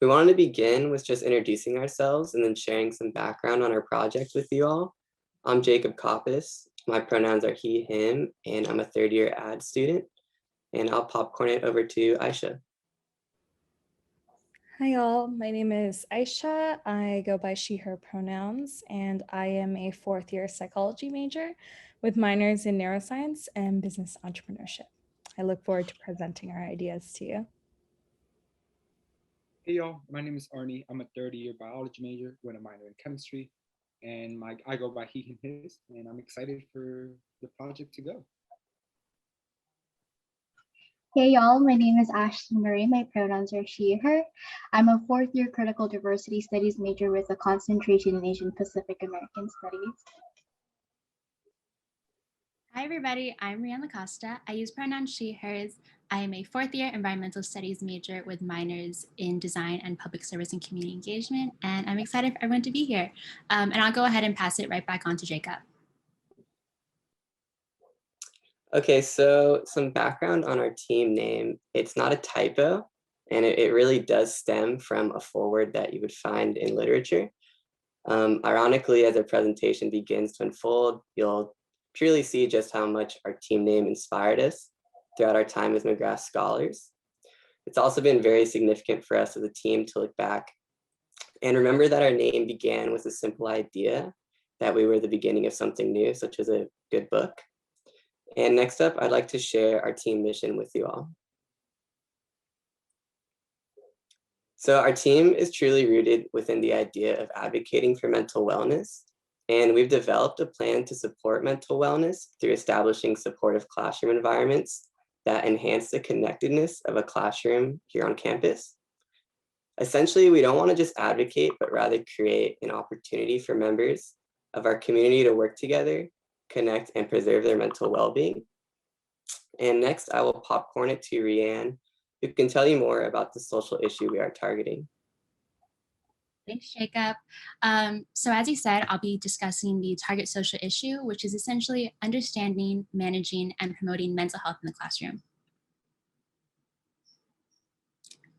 We wanted to begin with just introducing ourselves and then sharing some background on our project with you all. I'm Jacob Koppis. My pronouns are he, him, and I'm a third-year ad student. And I'll popcorn it over to Aisha. Hi all, my name is Aisha. I go by she, her pronouns, and I am a fourth-year psychology major with minors in neuroscience and business entrepreneurship. I look forward to presenting our ideas to you. Hey y'all, my name is Arnie. I'm a third-year biology major with a minor in chemistry, and I go by he and his, and I'm excited for the project to go. Hey y'all, my name is Ashley Marie. My pronouns are she, her. I'm a fourth-year critical diversity studies major with a concentration in Asian Pacific American studies. Hi everybody, I'm Reanne Lacosta. I use pronouns she, hers. I am a fourth-year environmental studies major with minors in design and public service and community engagement, and I'm excited for everyone to be here. And I'll go ahead and pass it right back on to Jacob. Okay, so some background on our team name. It's not a typo, and it really does stem from a foreword that you would find in literature. Ironically, as our presentation begins to unfold, you'll purely see just how much our team name inspired us throughout our time as McGrath scholars. It's also been very significant for us as a team to look back and remember that our name began with a simple idea that we were the beginning of something new, such as a good book. And next up, I'd like to share our team mission with you all. So our team is truly rooted within the idea of advocating for mental wellness. And we've developed a plan to support mental wellness through establishing supportive classroom environments that enhance the connectedness of a classroom here on campus. Essentially, we don't want to just advocate, but rather create an opportunity for members of our community to work together, connect, and preserve their mental well-being. And next, I will popcorn it to Reanne, who can tell you more about the social issue we are targeting. Thanks, Jacob. So as you said, I'll be discussing the target social issue, which is essentially understanding, managing, and promoting mental health in the classroom.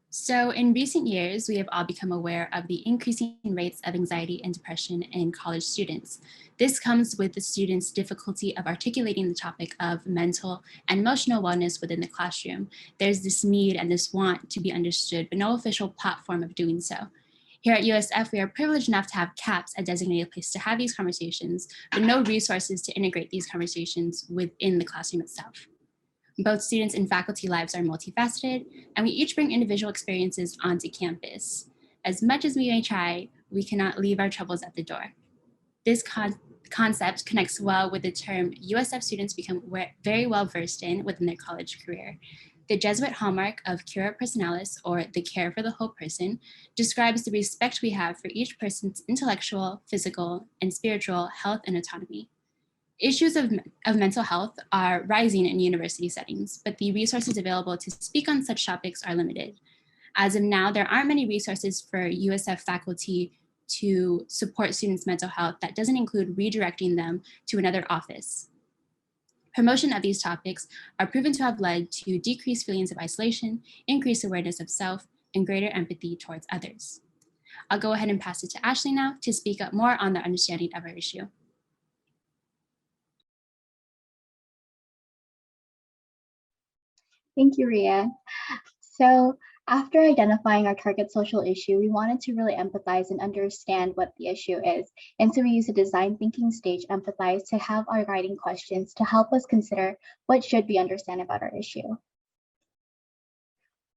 So in recent years, we have all become aware of the increasing rates of anxiety and depression in college students. This comes with the students' difficulty of articulating the topic of mental and emotional wellness within the classroom. There's this need and this want to be understood, but no official platform of doing so. Here at USF, we are privileged enough to have CAPS, a designated place to have these conversations, but no resources to integrate these conversations within the classroom itself. Both students and faculty lives are multifaceted, and we each bring individual experiences onto campus. As much as we may try, we cannot leave our troubles at the door. This concept connects well with the term USF students become very well versed in within their college career. The Jesuit hallmark of cura personalis, or the care for the whole person, describes the respect we have for each person's intellectual, physical, and spiritual health and autonomy. Issues of mental health are rising in university settings, but the resources available to speak on such topics are limited. As of now, there aren't many resources for USF faculty to support students' mental health that doesn't include redirecting them to another office. Promotion of these topics are proven to have led to decreased feelings of isolation, increased awareness of self, and greater empathy towards others. I'll go ahead and pass it to Ashley now to speak up more on the understanding of our issue. Thank you, Reanne. So after identifying our target social issue, we wanted to really empathize and understand what the issue is. And so we use a design thinking stage, empathize, to have our guiding questions to help us consider what should we understand about our issue.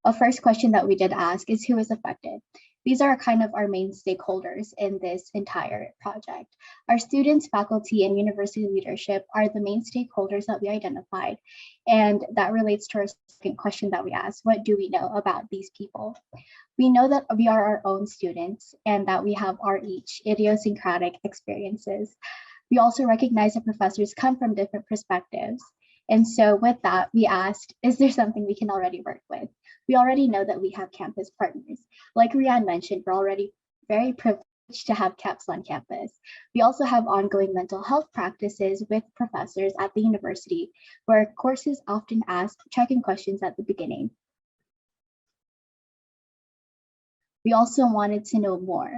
A first question that we did ask is who is affected? These are kind of our main stakeholders in this entire project. Our students, faculty, and university leadership are the main stakeholders that we identified. And that relates to our second question that we asked, what do we know about these people? We know that we are our own students and that we have our each idiosyncratic experiences. We also recognize that professors come from different perspectives. And so with that, we asked, is there something we can already work with? We already know that we have campus partners. Like Reanne mentioned, we're already very privileged to have CAPS on campus. We also have ongoing mental health practices with professors at the university, where courses often ask check-in questions at the beginning. We also wanted to know more.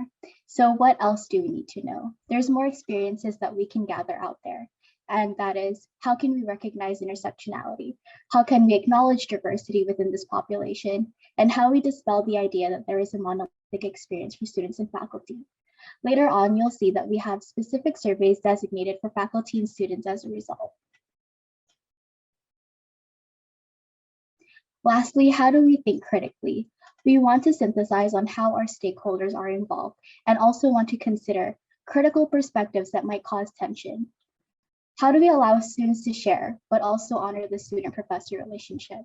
So what else do we need to know? There's more experiences that we can gather out there. And that is, how can we recognize intersectionality? How can we acknowledge diversity within this population? And how we dispel the idea that there is a monolithic experience for students and faculty. Later on, you'll see that we have specific surveys designated for faculty and students as a result. Lastly, how do we think critically? We want to synthesize on how our stakeholders are involved and also want to consider critical perspectives that might cause tension. How do we allow students to share, but also honor the student-professor relationship?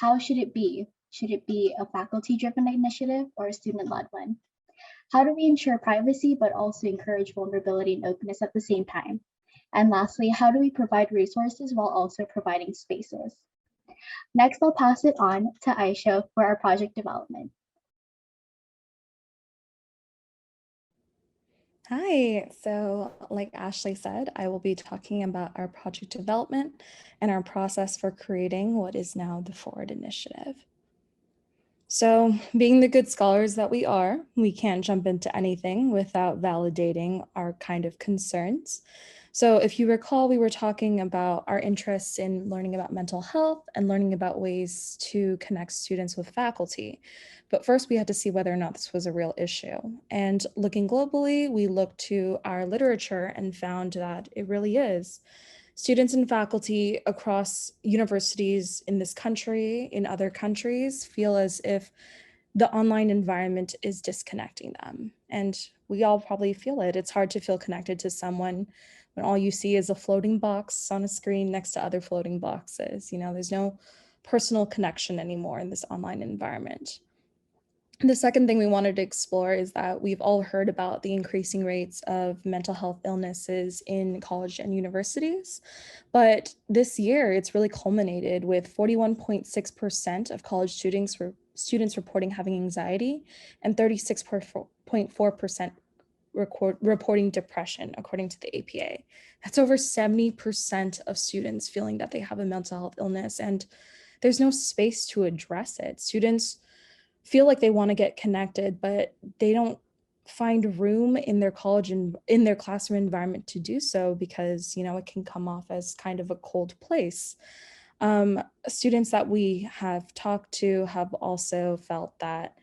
How should it be? Should it be a faculty-driven initiative or a student-led one? How do we ensure privacy, but also encourage vulnerability and openness at the same time? And lastly, how do we provide resources while also providing spaces? Next, I'll pass it on to Aisha for our project development. Hi, so like Ashley said, I will be talking about our project development and our process for creating what is now the Foreward initiative. So being the good scholars that we are, we can't jump into anything without validating our kind of concerns. So if you recall, we were talking about our interests in learning about mental health and learning about ways to connect students with faculty. But first we had to see whether or not this was a real issue. And looking globally, we looked to our literature and found that it really is. Students and faculty across universities in this country, in other countries, feel as if the online environment is disconnecting them. And we all probably feel it. It's hard to feel connected to someone when all you see is a floating box on a screen next to other floating boxes. You know, there's no personal connection anymore in this online environment. The second thing we wanted to explore is that we've all heard about the increasing rates of mental health illnesses in college and universities. But this year, it's really culminated with 41.6% of college students reporting having anxiety and 36.4% reporting depression, according to the APA. That's over 70% of students feeling that they have a mental health illness, and there's no space to address it. Students feel like they want to get connected, but they don't find room in their college and in their classroom environment to do so because, you know, it can come off as kind of a cold place. Students that we have talked to have also felt that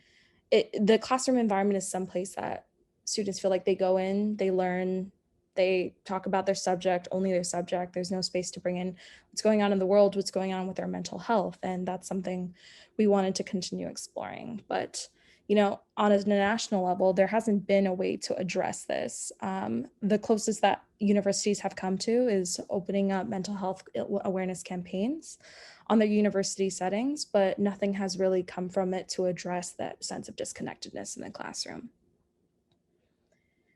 the classroom environment is someplace that students feel like they go in, they learn, they talk about their subject, only their subject. There's no space to bring in what's going on in the world, what's going on with their mental health. And that's something we wanted to continue exploring. But, you know, on a national level, there hasn't been a way to address this. The closest that universities have come to is opening up mental health awareness campaigns on their university settings, but nothing has really come from it to address that sense of disconnectedness in the classroom.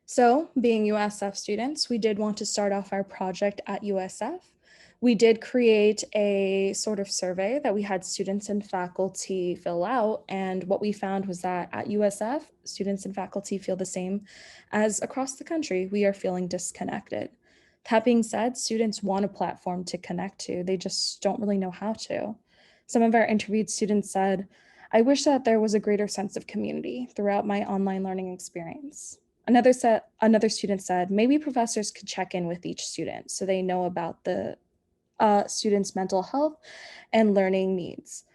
So being USF students, we did want to start off our project at USF. We did create a sort of survey that we had students and faculty fill out. And what we found was that at USF, students and faculty feel the same as across the country. We are feeling disconnected. That being said, students want a platform to connect to. They just don't really know how to. Some of our interviewed students said, "I wish that there was a greater sense of community throughout my online learning experience." Another student said, "Maybe professors could check in with each student so they know about the students' mental health and learning needs."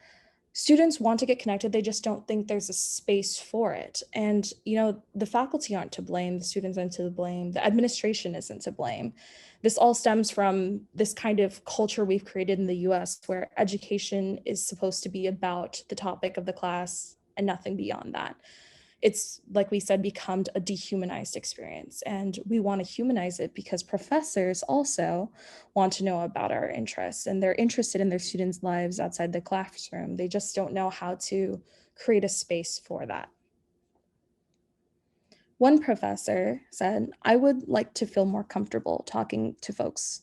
Students want to get connected, they just don't think there's a space for it. And, you know, the faculty aren't to blame, the students aren't to blame, the administration isn't to blame. This all stems from this kind of culture we've created in the US where education is supposed to be about the topic of the class and nothing beyond that. It's, like we said, become a dehumanized experience, and we want to humanize it because professors also want to know about our interests and they're interested in their students' lives outside the classroom. They just don't know how to create a space for that. One professor said, "I would like to feel more comfortable talking to folks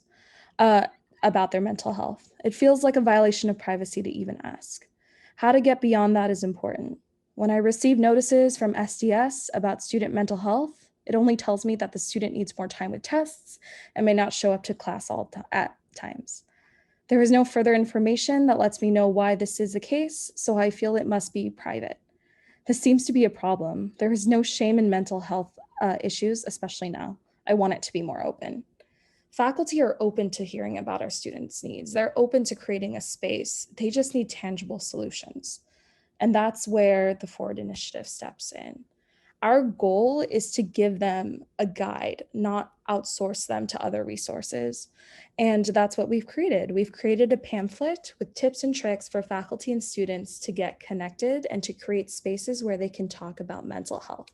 about their mental health. It feels like a violation of privacy to even ask. How to get beyond that is important. When I receive notices from SDS about student mental health, it only tells me that the student needs more time with tests and may not show up to class at times. There is no further information that lets me know why this is the case, so I feel it must be private. This seems to be a problem. There is no shame in mental health issues, especially now. I want it to be more open. Faculty are open to hearing about our students' needs. They're open to creating a space. They just need tangible solutions. And that's where the Forward initiative steps in. Our goal is to give them a guide, not outsource them to other resources. And that's what we've created. We've created a pamphlet with tips and tricks for faculty and students to get connected and to create spaces where they can talk about mental health.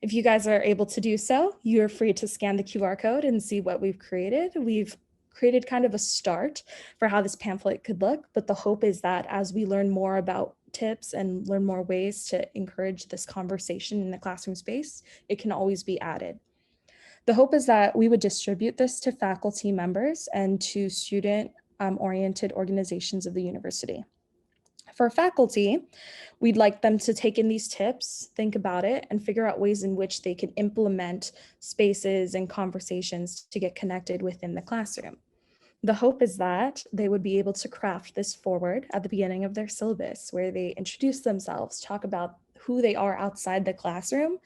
If you guys are able to do so, you're free to scan the QR code and see what we've created. We've created kind of a start for how this pamphlet could look, but the hope is that as we learn more about tips and learn more ways to encourage this conversation in the classroom space, it can always be added. The hope is that we would distribute this to faculty members and to student-oriented organizations of the university. For faculty, we'd like them to take in these tips, think about it, and figure out ways in which they can implement spaces and conversations to get connected within the classroom. The hope is that they would be able to craft this forward at the beginning of their syllabus, where they introduce themselves, talk about who they are outside the classroom,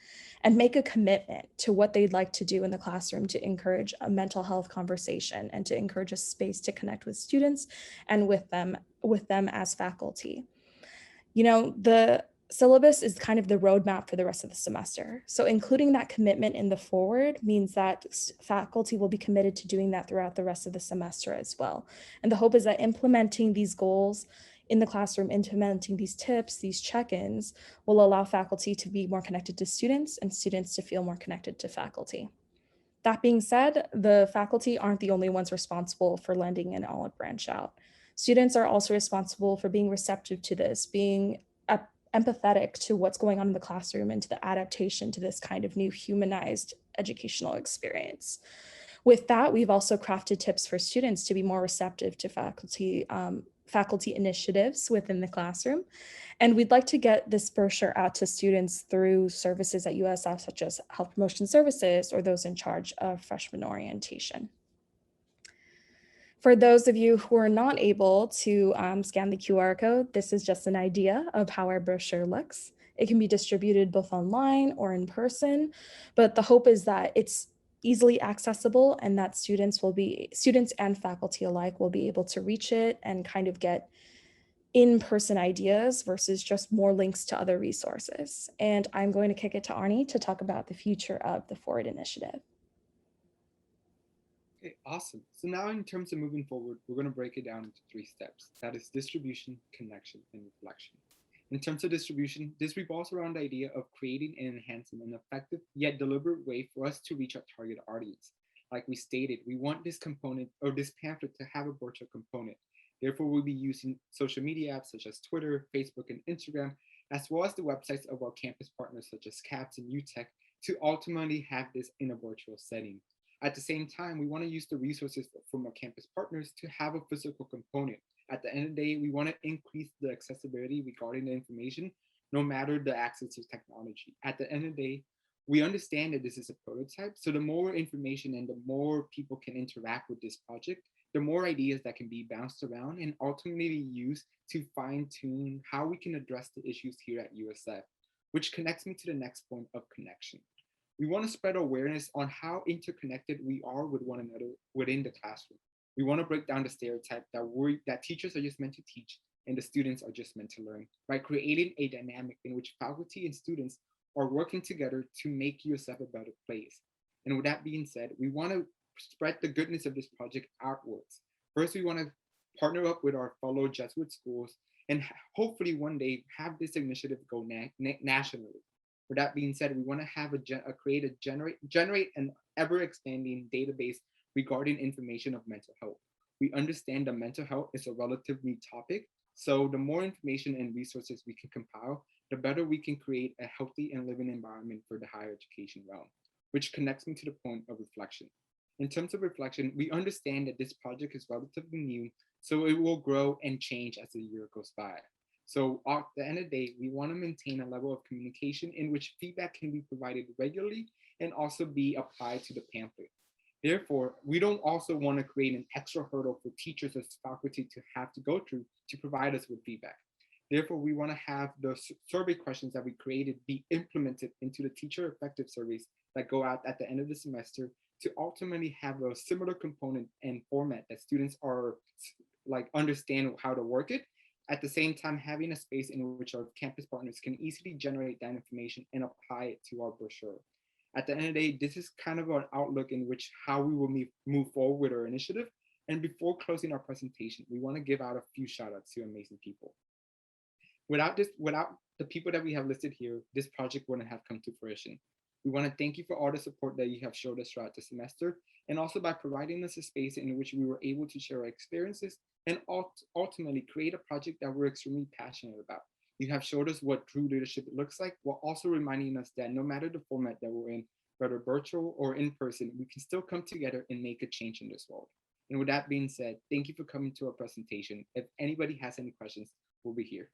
and make a commitment to what they'd like to do in the classroom to encourage a mental health conversation and to encourage a space to connect with students and with them as faculty. You know, the syllabus is kind of the roadmap for the rest of the semester. So including that commitment in the forward means that faculty will be committed to doing that throughout the rest of the semester as well. And the hope is that implementing these goals in the classroom, implementing these tips, these check-ins will allow faculty to be more connected to students and students to feel more connected to faculty. That being said, the faculty aren't the only ones responsible for lending an olive branch out. Students are also responsible for being receptive to this, being empathetic to what's going on in the classroom and to the adaptation to this kind of new humanized educational experience. With that, we've also crafted tips for students to be more receptive to faculty initiatives within the classroom. And we'd like to get this brochure out to students through services at USF, such as health promotion services or those in charge of freshman orientation. For those of you who are not able to scan the QR code, this is just an idea of how our brochure looks. It can be distributed both online or in person, but the hope is that it's easily accessible and that students and faculty alike will be able to reach it and kind of get in-person ideas versus just more links to other resources. And I'm going to kick it to Arnie to talk about the future of the Forward initiative. Okay, awesome. So now in terms of moving forward, we're going to break it down into 3 steps. That is distribution, connection, and reflection. In terms of distribution, this revolves around the idea of creating and enhancing an effective yet deliberate way for us to reach our target audience. Like we stated, we want this component or this pamphlet to have a virtual component. Therefore, we'll be using social media apps such as Twitter, Facebook, and Instagram, as well as the websites of our campus partners such as CAPS and UTech to ultimately have this in a virtual setting. At the same time, we want to use the resources from our campus partners to have a physical component. At the end of the day, we want to increase the accessibility regarding the information, no matter the access to technology. At the end of the day, we understand that this is a prototype. So the more information and the more people can interact with this project, the more ideas that can be bounced around and ultimately used to fine tune how we can address the issues here at USF, which connects me to the next point of connection. We want to spread awareness on how interconnected we are with one another within the classroom. We want to break down the stereotype that teachers are just meant to teach and the students are just meant to learn, by creating a dynamic in which faculty and students are working together to make USF a better place. And with that being said, we want to spread the goodness of this project outwards. First, we want to partner up with our fellow Jesuit schools and hopefully one day have this initiative go nationally. With that being said, we want to have generate an ever-expanding database regarding information of mental health. We understand that mental health is a relatively new topic, so the more information and resources we can compile, the better we can create a healthy and living environment for the higher education realm, which connects me to the point of reflection. In terms of reflection, we understand that this project is relatively new, so it will grow and change as the year goes by. So at the end of the day, we want to maintain a level of communication in which feedback can be provided regularly and also be applied to the pamphlet. Therefore, we don't also want to create an extra hurdle for teachers as faculty to have to go through to provide us with feedback. Therefore, we want to have the survey questions that we created be implemented into the teacher effective surveys that go out at the end of the semester to ultimately have a similar component and format that students are like understand how to work it. At the same time, having a space in which our campus partners can easily generate that information and apply it to our brochure. At the end of the day, this is kind of an outlook in which how we will move forward with our initiative. And before closing our presentation, we want to give out a few shout outs to amazing people. Without the people that we have listed here, this project wouldn't have come to fruition. We want to thank you for all the support that you have showed us throughout the semester, and also by providing us a space in which we were able to share our experiences and ultimately create a project that we're extremely passionate about. You have showed us what true leadership looks like, while also reminding us that no matter the format that we're in, whether virtual or in person, we can still come together and make a change in this world. And with that being said, thank you for coming to our presentation. If anybody has any questions, we'll be here.